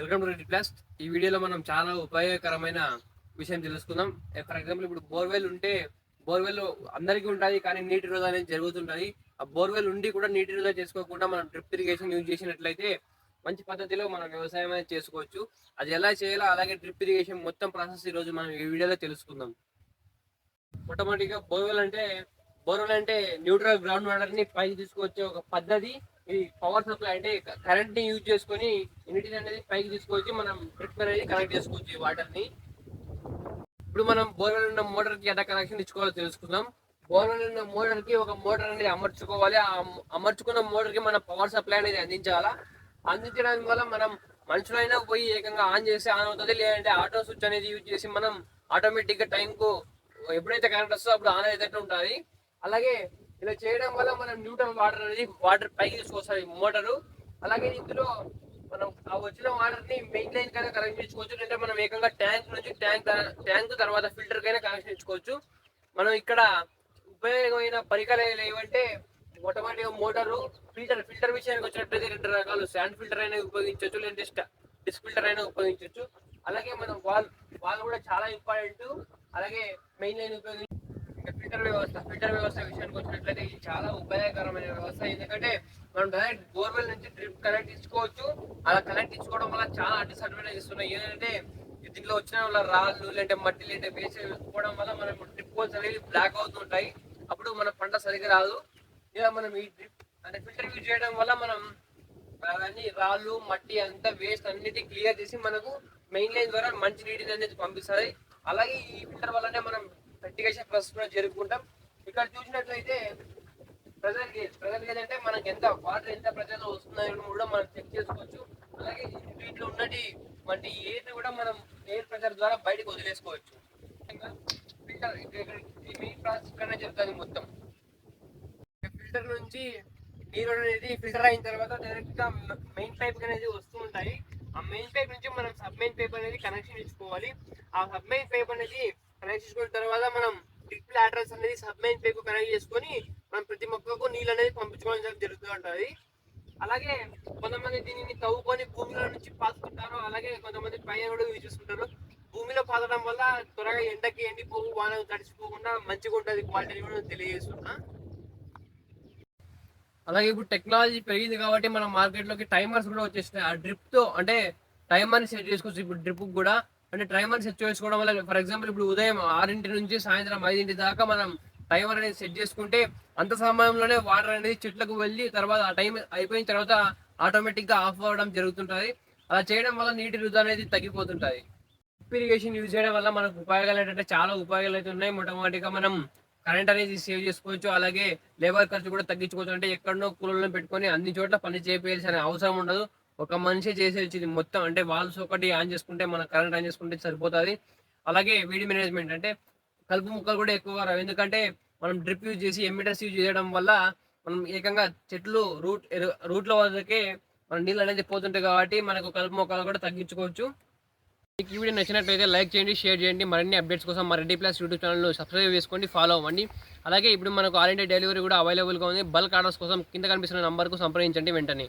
Welcome to Reddy ప్లాస్ట్. ఈ వీడియోలో మనం చాలా ఉపయోగకరమైన విషయం తెలుసుకుందాం. ఫర్ ఎగ్జాంపుల్, ఇప్పుడు బోర్వెల్ ఉంటే బోర్వెల్ అందరికీ ఉంటుంది, కానీ నీటి వృధా అనేది జరుగుతుంటుంది. ఆ బోర్వెల్ ఉండి కూడా నీటి వృధా చేసుకోకుండా మనం డ్రిప్ ఇరిగేషన్ యూజ్ చేసినట్లయితే మంచి పద్ధతిలో మనం వ్యవసాయం అనేది చేసుకోవచ్చు. అది ఎలా చేయాలో, అలాగే డ్రిప్ ఇరిగేషన్ మొత్తం ప్రాసెస్ ఈరోజు మనం ఈ వీడియోలో తెలుసుకుందాం. మొట్టమొదటిగా బోర్వెల్ అంటే న్యూట్రల్ గ్రౌండ్ వాటర్ ని పైకి తీసుకొచ్చే ఒక పద్ధతి. ఇది పవర్ సప్లై అంటే కరెంట్ ని యూజ్ చేసుకొని నీటిని అనేది పైకి తీసుకొచ్చి మనం డ్రిప్ అనేది కనెక్ట్ చేసుకోవచ్చు ఈ వాటర్ ని. ఇప్పుడు మనం బోర్వెల్ ఉన్న మోటార్ కి ఎలా కనెక్షన్ ఇచ్చుకోవాలో తెలుసుకుందాం. బోర్వెల్ ఉన్న మోటార్ కి ఒక మోటార్ అనేది అమర్చుకోవాలి. ఆ అమర్చుకున్న మోటార్ కి మనం పవర్ సప్లై అనేది అందించాలా. అందించడానికి వల్ల మనం మనుషులైనా పోయి ఏకంగా ఆన్ చేసి ఆన్ అవుతుంది, లేదంటే ఆటో స్విచ్ అనేది యూజ్ చేసి మనం ఆటోమేటిక్ గా టైం కు ఎప్పుడైతే కరెంట్ వస్తుందో అప్పుడు ఆన్ అయ్యేటట్టు ఉంటుంది. అలాగే ఇలా చేయడం వల్ల మనం న్యూట్రల్ వాటర్ అనేది వాటర్ పైకి తీసుకొస్తుంది మోటారు. అలాగే ఇందులో మనం ఆ వచ్చిన వాటర్ ని మెయిన్ లైన్ కైనా కనెక్షన్ ఇచ్చుకోవచ్చు, లేదంటే మనం ఏకంగా ట్యాంక్ నుంచి ట్యాంక్ తర్వాత ఫిల్టర్ కైనా కనెక్షన్ ఇచ్చుకోవచ్చు. మనం ఇక్కడ ఉపయోగమైన పరికరాలు ఏమంటే మొట్టమొదటిగా మోటారు, ఫిల్టర్ విషయానికి వచ్చినట్లయితే 2 రకాలు, శాండ్ ఫిల్టర్ అయినా ఉపయోగించవచ్చు, లేదంటే డిస్క్ ఫిల్టర్ అయినా ఉపయోగించవచ్చు. అలాగే మనం వాల్ కూడా చాలా ఇంపార్టెంట్. అలాగే మెయిన్ లైన్ ఉపయోగించి ఫిల్టర్ వ్యవస్థ విషయానికి వచ్చినట్లయితే ఇది చాలా ఉపయోగకరమైన వ్యవస్థ. ఎందుకంటే మనం డైరెక్ట్ బోర్వెల్ నుంచి డ్రిప్ కనెక్ట్ ఇచ్చుకోవచ్చు. అలా కనెక్ట్ ఇచ్చుకోవడం వల్ల చాలా డిసడ్వాంటేజెస్ ఉన్నాయి. ఏంటంటే దీంట్లో వచ్చిన వల్ల రాళ్ళు, లేదంటే మట్టి, లేదంటే వేసుకోవడం వల్ల మనం డ్రిప్ హోల్స్ అనేవి బ్లాక్ అవుతుంటాయి. అప్పుడు మన పంట సరిగ్గా రాదు. ఇలా మనం ఈ డ్రిప్ అంటే ఫిల్టర్ యూజ్ చేయడం వల్ల మనం అవన్నీ రాళ్ళు, మట్టి అంతా వేస్ట్ అన్నిటి క్లియర్ చేసి మనకు మెయిన్ లైన్ ద్వారా మంచి నీటిని అనేది పంపిస్తుంది. అలాగే ఈ ఫిల్టర్ వల్లనే మనం ఫెర్టిగేషన్ ప్రాసెస్ కూడా జరుపుకుంటాం. ఇక్కడ చూసినట్లయితే ప్రెజర్ గేజ్ అంటే మనకి ఎంత వాటర్ ఎంత ప్రెజర్ లో వస్తుందని కూడా మనం చెక్ చేసుకోవచ్చు. అలాగే వీటిలో ఉన్నటి వంటి ఎయిర్ కూడా మనం ఎయిర్ ప్రెజర్ ద్వారా బయటకు వదిలేసుకోవచ్చు. ఫిల్టర్ ఈ మెయిన్ ప్రాసెస్ ఇక్కడనే జరుగుతుంది మొత్తం. ఫిల్టర్ నుంచి నీరు అనేది ఫిల్టర్ అయిన తర్వాత డైరెక్ట్ గా మెయిన్ పైప్ అనేది వస్తూ ఉంటాయి. ఆ మెయిన్ పైప్ నుంచి మనం సబ్ మెయిన్ పైప్ అనేది కనెక్షన్ ఇచ్చుకోవాలి. ఆ సబ్ మెయిన్ పైప్ అనేది కనెక్ట్ చేసుకున్న తర్వాత మనం డ్రిప్ లాటరల్స్ అనేది సబ్ మెయిన్ పైప్ కనెక్ట్ చేసుకొని మనం ప్రతి మొక్కకు నీళ్ళు అనేది పంపించుకోవడం జరుగుతూ ఉంటుంది. అలాగే కొంతమంది దీనిని తవ్వుకొని భూమిలో నుంచి పాతుకుంటారు. అలాగే కొంతమంది పైన కూడా యూజ్ చేసుకుంటారు. భూమిలో పాతడం వల్ల త్వరగా ఎండకి ఎండిపోవు, వాన తడిచిపోకుండా మంచిగా ఉంటుంది క్వాలిటీ కూడా తెలియజేస్తున్నా. అలాగే ఇప్పుడు టెక్నాలజీ పెరిగింది కాబట్టి మన మార్కెట్లోకి టైమర్స్ కూడా వచ్చేసినాయి. ఆ డ్రిప్ తో అంటే టైమర్ని సెట్ చేసుకోవచ్చు. ఇప్పుడు డ్రిప్ కూడా అంటే టైమర్ సెట్ చేసుకోవడం వల్ల ఫర్ ఎగ్జాంపుల్ ఇప్పుడు ఉదయం 6 నుంచి సాయంత్రం 5 దాకా మనం టైమర్ అనేది సెట్ చేసుకుంటే అంత సమయంలోనే వాటర్ అనేది చెట్లకు వెళ్ళి తర్వాత ఆ టైం అయిపోయిన తర్వాత ఆటోమేటిక్ గా ఆఫ్ అవ్వడం జరుగుతుంటది. అలా చేయడం వల్ల నీటి వృధా అనేది తగ్గిపోతుంటది. డ్రిప్ ఇరిగేషన్ యూజ్ చేయడం వల్ల మనకు ఉపయోగాలు ఏంటంటే చాలా ఉపయోగాలు అయితే ఉన్నాయి. మొట్టమొదటిగా మనం కరెంట్ అనేది సేవ్ చేసుకోవచ్చు. అలాగే లేబర్ ఖర్చు కూడా తగ్గించుకోవచ్చు. అంటే ఎక్కడనో కూలీలను పెట్టుకొని అన్ని చోట్ల పని చేయాల్సిన అవసరం ఉండదు. ఒక మనిషి చేసేది మొత్తం. అంటే వాల్స్ ఒకటి ఆన్ చేసుకుంటే మన కరెంట్ ఆన్ చేసుకుంటే సరిపోతుంది. అలాగే వీడి మేనేజ్మెంట్ అంటే కలుపు ముక్కలు కూడా ఎక్కువ రావు. ఎందుకంటే మనం డ్రిప్ యూజ్ చేసి ఎమిటర్స్ యూజ్ చేయడం వల్ల మనం ఏకంగా చెట్లు రూట్ల వద్దకే మన నీళ్ళు అనేది పోతుంటాయి కాబట్టి మనకు కలుపు మొక్కలు కూడా తగ్గించుకోవచ్చు. మీకు ఈ వీడియో నచ్చినట్లయితే లైక్ చేయండి, షేర్ చేయండి. మరిన్ని అప్డేట్స్ కోసం మా Reddy plus YouTube channel subscribe చేసుకోండి, ఫాలో అవ్వండి. అలాగే ఇప్పుడు మనకు ఆల్ ఇండియా డెలివరీ కూడా అవైలబుల్గా ఉంది. బల్క్ ఆర్డర్స్ కోసం కింద కనిపిస్తున్న నంబర్కు సంప్రదించండి వెంటనే.